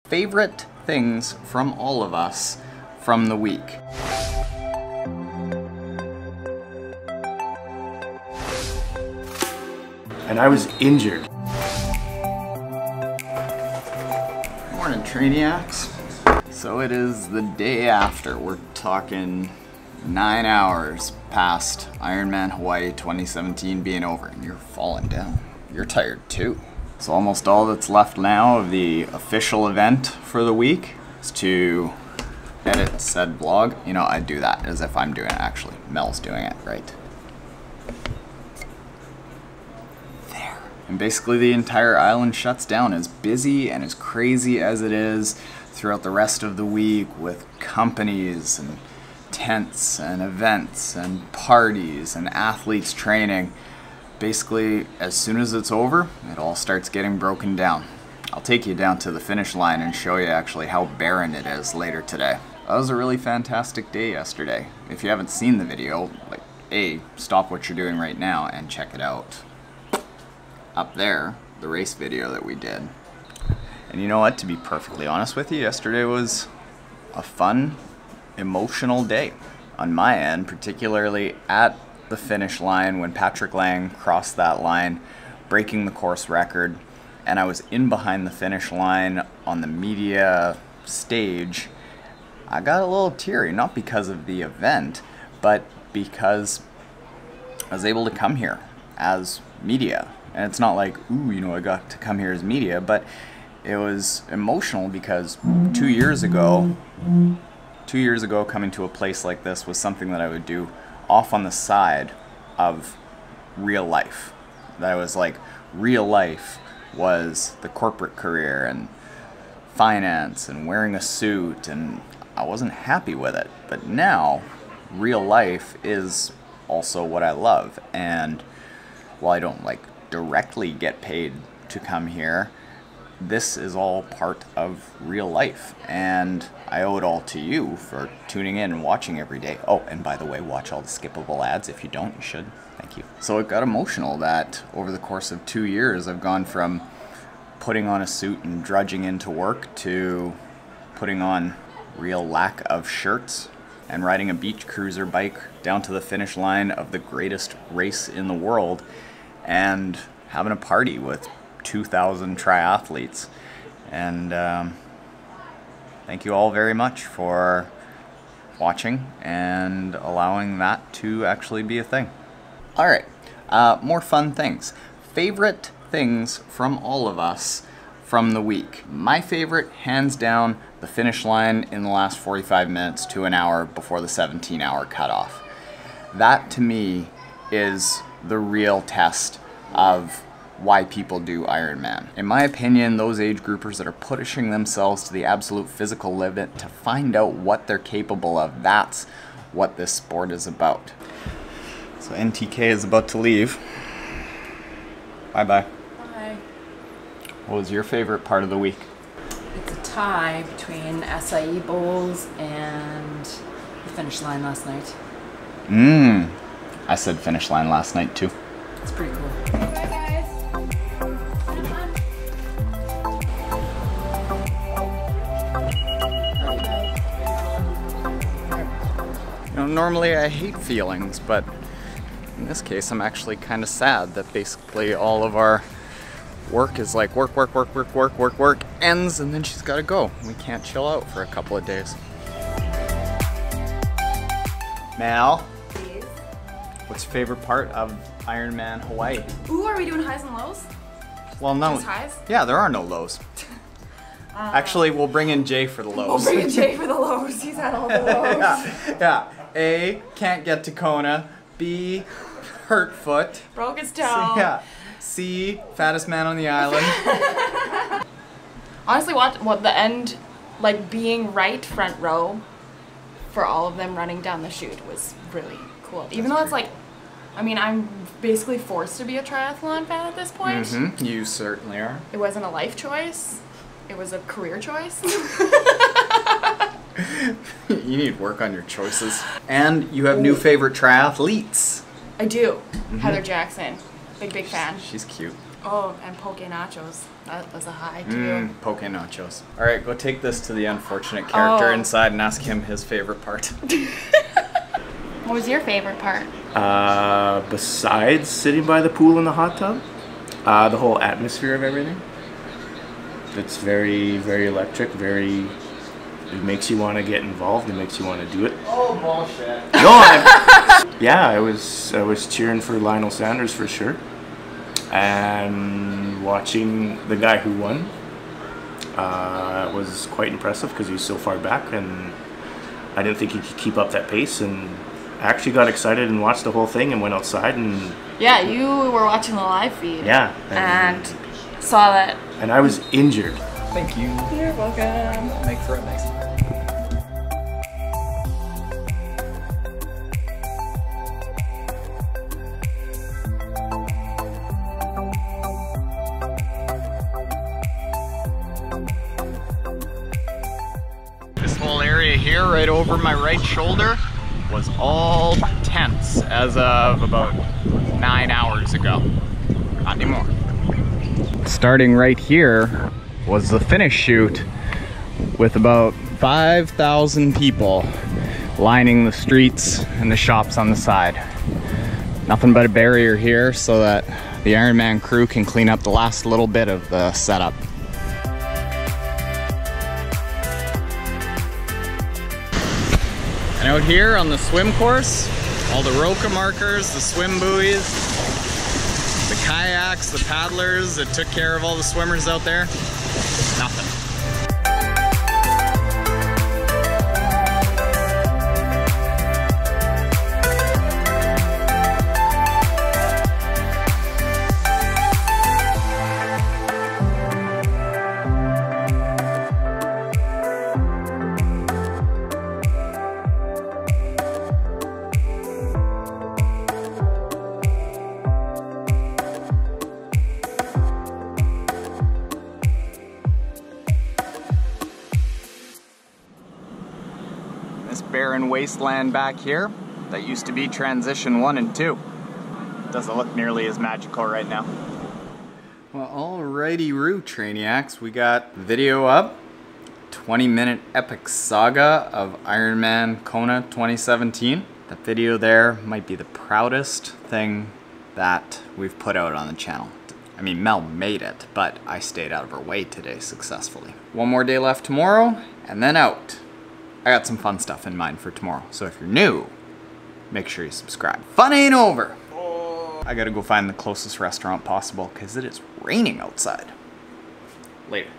Favorite things from all of us from the week. And I was injured. Morning, Trainiacs. So it is the day after. We're talking 9 hours past Ironman Hawaii 2017 being over, and you're falling down. You're tired too. So almost all that's left now of the official event for the week is to edit said vlog. You know, I do that as if I'm doing it actually. Mel's doing it, right? There. And basically the entire island shuts down, as busy and as crazy as it is throughout the rest of the week with companies and tents and events and parties and athletes training. Basically, as soon as it's over, it all starts getting broken down. I'll take you down to the finish line and show you actually how barren it is later today. That was a really fantastic day yesterday. If you haven't seen the video, stop what you're doing right now and check it out. Up there, the race video that we did. And you know what, to be perfectly honest with you, yesterday was a fun, emotional day on my end, particularly at the finish line when Patrick Lang crossed that line, breaking the course record, and I was in behind the finish line on the media stage. I got a little teary, not because of the event, but because I was able to come here as media. And it's not like, ooh, you know, I got to come here as media, but it was emotional because 2 years ago, coming to a place like this was something that I would do off on the side of real life. That I was like, real life was the corporate career and finance and wearing a suit, and I wasn't happy with it. But now, real life is also what I love. And while I don't like directly get paid to come here, this is all part of real life, and I owe it all to you for tuning in and watching every day. Oh, and by the way, watch all the skippable ads. If you don't, you should. Thank you. So it got emotional that over the course of 2 years, I've gone from putting on a suit and drudging into work to putting on real lack of shirts and riding a beach cruiser bike down to the finish line of the greatest race in the world and having a party with 2,000 triathletes. And thank you all very much for watching and allowing that to actually be a thing. Alright, more fun things. Favorite things from all of us from the week. My favorite, hands down, the finish line in the last 45 minutes to an hour before the 17-hour cutoff. That to me is the real test of why people do Ironman. In my opinion, those age groupers that are pushing themselves to the absolute physical limit to find out what they're capable of, that's what this sport is about. So NTK is about to leave. Bye-bye. Bye. What was your favorite part of the week? It's a tie between acai bowls and the finish line last night. I said finish line last night too. It's pretty cool. Normally I hate feelings, but in this case I'm actually kind of sad that basically all of our work is like work, ends, and then she's got to go. We can't chill out for a couple of days. Mel? Please. What's your favorite part of Ironman Hawaii? Ooh, are we doing highs and lows? Well, no. Just highs? Yeah, there are no lows. Actually, we'll bring in Jay for the lows. We'll bring in Jay for the lows. He's had all the lows. yeah. A, can't get to Kona. B, hurt foot. Broke his toe. C, fattest man on the island. Honestly, what the end, like being right front row for all of them running down the chute was really cool. Even though it's like, I mean, I'm basically forced to be a triathlon fan at this point. Mm-hmm. You certainly are. It wasn't a life choice. It was a career choice. You need to work on your choices. And you have new favorite triathletes. I do. Heather Jackson. Big fan. She's cute. Oh, and poke nachos. That was a high too. Poke nachos. All right, go take this to the unfortunate character Oh. inside and ask him his favorite part. What was your favorite part? Besides sitting by the pool in the hot tub, the whole atmosphere of everything. It's very, very electric, it makes you want to get involved, it makes you want to do it. Oh, bullshit. No, yeah, I was cheering for Lionel Sanders for sure. And watching the guy who won was quite impressive because he was so far back, and I didn't think he could keep up that pace, and I actually got excited and watched the whole thing and went outside and... Yeah, you were watching the live feed. Yeah. And saw that. And I was injured. Thank you. You're welcome. Make for it nice. This whole area here, right over my right shoulder, was all tents as of about 9 hours ago. Not anymore. Starting right here was the finish chute with about 5,000 people lining the streets and the shops on the side. Nothing but a barrier here so that the Ironman crew can clean up the last little bit of the setup. And out here on the swim course, all the roca markers, the swim buoys, the kayaks, the paddlers that took care of all the swimmers out there, nothing. This barren wasteland back here, that used to be transition 1 and 2. Doesn't look nearly as magical right now. Well, alrighty roo, Trainiacs, we got video up. 20-minute epic saga of Ironman Kona 2017. That video there might be the proudest thing that we've put out on the channel. I mean, Mel made it, but I stayed out of her way today successfully. One more day left tomorrow, and then out. I got some fun stuff in mind for tomorrow, so if you're new, make sure you subscribe. Fun ain't over! I gotta go find the closest restaurant possible, because it is raining outside. Later.